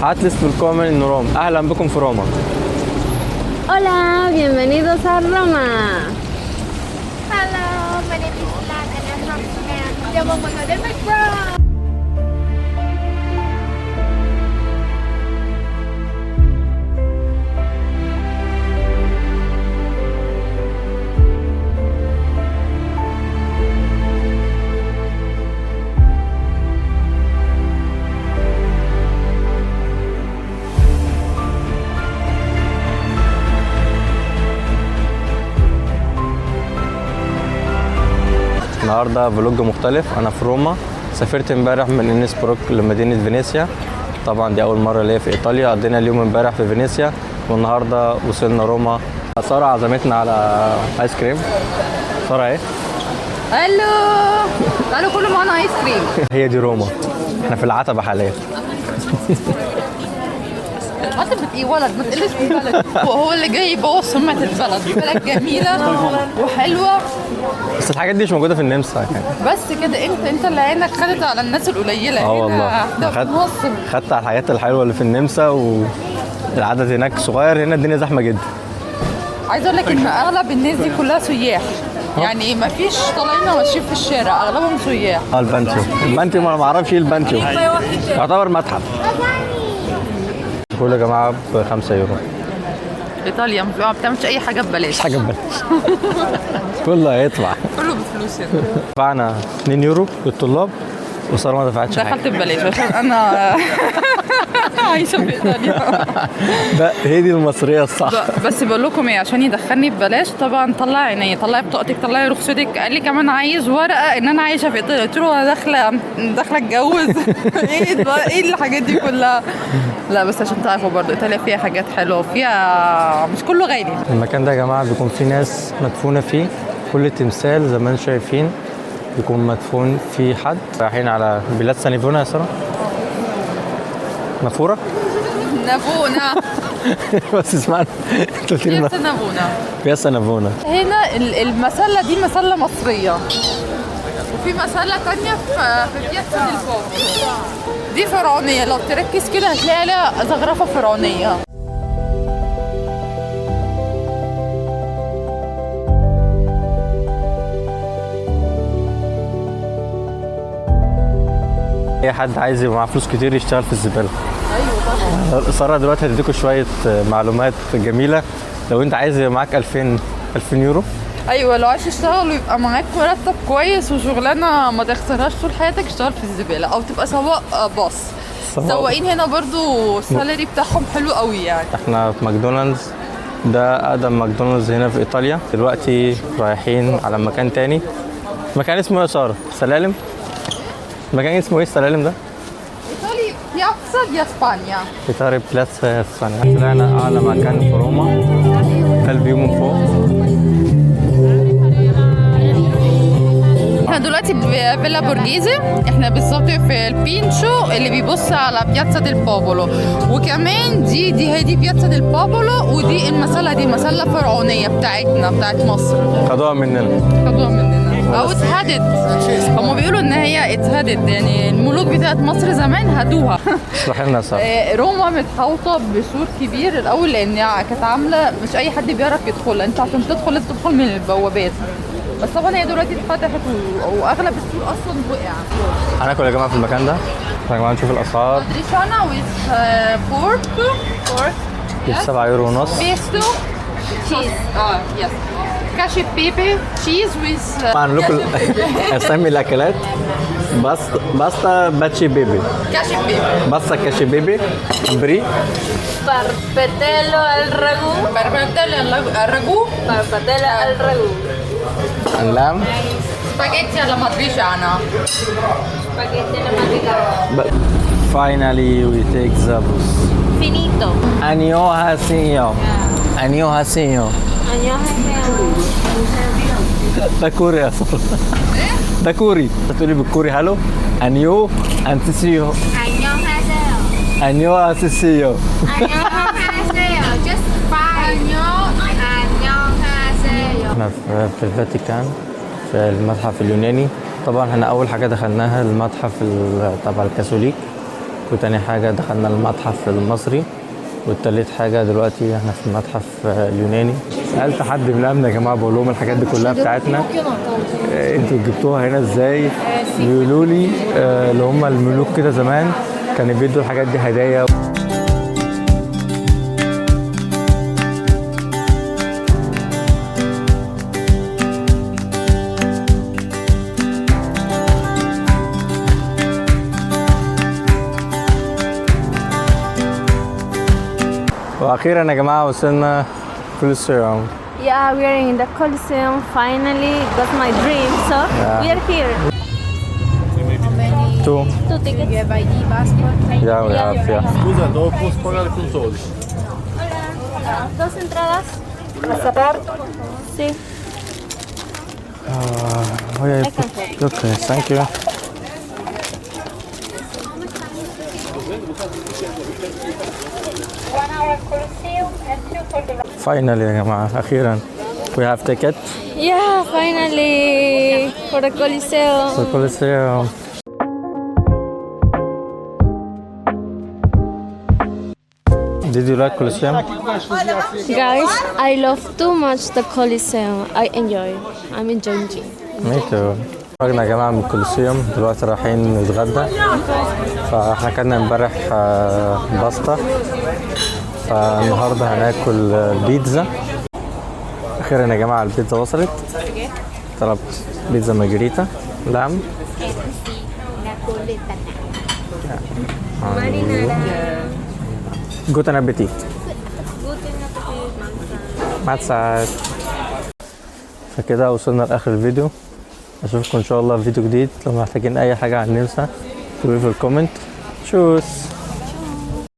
Herzlich willkommen in Roma. أهلا بكم في روما. Hola, bienvenidos a Roma. Hello, my name is Lan and I'm from Sudan. Chào mừng mọi người đến với Rome. النهارده فلوج مختلف. انا في روما، سافرت امبارح من انسبروك لمدينه فينيسيا. طبعا دي اول مره ليا في ايطاليا. قضينا اليوم امبارح في فينيسيا والنهارده وصلنا روما. ساره عزمتنا على ايس كريم. ساره ايه؟ الو تعالوا كلوا معانا ايس كريم. هي دي روما، احنا في العتبه حاليا. عتبة ايه ولد؟ ما تقلش من البلد. هو اللي جاي يبوظ سمعة البلد. بلد جميلة وحلوة، بس الحاجات دي مش موجوده في النمسا يعني. بس كده انت اللي عينك خدت على الناس القليلة. اه والله احنا في مصر خدت على الحاجات الحلوه اللي في النمسا، والعدد هناك صغير. هنا الدنيا زحمه جدا. عايزة اقول لك ان اغلب الناس دي كلها سياح، يعني ما فيش طالعين ماشيين في الشارع، اغلبهم سياح. البانتيو انا ما اعرفش ايه البانتيو. يعتبر متحف. كل يا جماعه ب 5 يورو. ايطاليا ما بتعملش اي حاجة ببلاش. مش حاجه ببلاش. كله هيدفع. كله بفلوس يعني. دفعنا 2 يورو للطلاب وساره ما دفعتش حاجه. دخلت ببلاش عشان انا عايشة في ايطاليا. ده هي دي المصريه الصح. بس بقول لكم ايه، عشان يدخلني ببلاش طبعا طلع عيني، طلعي بطاقتك، طلعي رخصتك. قال لي كمان عايز ورقه ان انا عايشه في ايطاليا. قلت له انا داخله اتجوز. ايه الحاجات دي كلها؟ لا بس عشان تعرفوا برضه ايطاليا فيها حاجات حلوه وفيها مش كله غالي. المكان ده يا جماعه بيكون فيه ناس مدفونه فيه. كل تمثال زي ما انتم شايفين بيكون مدفون فيه حد. رايحين على بيلاتسا نافونا يا ساره. نافوره؟ نافونا. بس اسمعنا انت قلت لي بياتزا نافونا. بياتزا نافونا. هنا المسله دي مسله مصريه، وفي مسله تانية في بياتزا ديل بوبولو. دي فرعونيه، لو تركز كده هتلاقي لها زخرفه فرعونيه. اي حد عايز يبقى معاه فلوس كتير يشتغل في الزباله. ايوه طبعا. ساره دلوقتي هتديكوا شويه معلومات جميله. لو انت عايز يبقى معاك 2000 يورو. ايوه لو عايز تشتغل ويبقى معاك مرتب كويس وشغلانه ما تخسرهاش طول حياتك، اشتغل في الزباله او تبقى سواق باص. سواقين هنا برضو السالري بتاعهم حلو قوي يعني. احنا في ماكدونالدز، ده اقدم ماكدونالدز هنا في ايطاليا. دلوقتي رايحين على مكان تاني. مكان اسمه ايه يا ساره؟ سلالم؟ مكان اسمه ايه السلالم ده؟ ايطالي بياتزا دي اسبانيا. ايطالي بلاتسا اسبانيا. طلعنا اعلى مكان في روما. ده الفيو من فوق. احنا دلوقتي في فيلا بورجيزي. احنا بالظبط في البينشو اللي بيبص على بياتزا ديل بوبولو. وكمان دي بياتزا ديل بوبولو، ودي المسله دي مسله فرعونيه بتاعت مصر. خدوها مننا او اتهدت. هم بيقولوا ان هي اتهدت، يعني الملوك بتاعت مصر زمان هدوها. اشرح لنا يا روما متحوطه بسور كبير الاول، لان كانت عامله مش اي حد بيعرف يدخلها. انت عشان تدخل لازم تدخل من البوابات. بس طبعا هي دلوقتي اتفتحت واغلب السور اصلا وقع. هناكل يا جماعه في المكان ده. يا جماعه نشوف الاسعار. مادريشانا ويز بورك ب 7 يورو ونص. بيستو تشيز. يس. كاشي بيبي تشيز ويز. هنقول اسامي الاكلات. باستا باتشي بيبي. كاشي بيبي. باستا كاشي بيبي. بري. Parpetelo al ragù. Parpetelo al ragù. اللام. سباجيتي alla matriciana. Spaghetti alla matriciana. Finally we take the bus. Finito. Annyeonghaseyo. Annyeonghaseyo. ده كوري يا صاحبي. ده كوري. تقولي بالكوري هالو. انيو انتسيو. 안녕하세요. انيوهاسيو. 안녕하세요. Just fine. 안녕하세요. احنا في الفاتيكان في المتحف اليوناني. طبعا احنا اول حاجه دخلناها المتحف تبع الكاثوليك. وتاني حاجة دخلنا المتحف المصري، والتالت حاجة دلوقتي احنا في المتحف اليوناني. سألت حد من الأمن يا جماعة، بقول لهم الحاجات دي كلها بتاعتنا انتوا جبتوها هنا ازاي؟ بيقولوا لي اللي هم الملوك كده زمان كانوا بيدوا الحاجات دي هدايا. واخيرا يا جماعه وصلنا كولوسيوم. Yeah, we are in the Coliseum. Finally, got my dream. So we are here. Two. 2 tickets. You have ID, passport? Yeah, we have, yeah. Scusa, dove posso pagare con soldi? Dos entradas. Sí. Oh yeah, okay, thank you. Finally يا جماعة أخيرا we have ticket Yeah, finally for the Coliseum. for Colosseum. Did you like Colosseum? Guys, I love too much the Coliseum. I enjoy. I'm enjoying it. Me too. خرجنا يا جماعة من الكولوسيوم، دلوقتي رايحين نتغدى. فاحنا كنا امبارح باستا، فالنهارده هناكل بيتزا. اخيرا يا جماعة البيتزا وصلت. طلبت بيتزا مارجريتا لحم. جوتن ابيتيت. ماتسات. فكده وصلنا لاخر الفيديو. اشوفكم ان شاء الله في فيديو جديد. لو محتاجين اي حاجه عن النمسا اكتبوا في الكومنت. تشوس.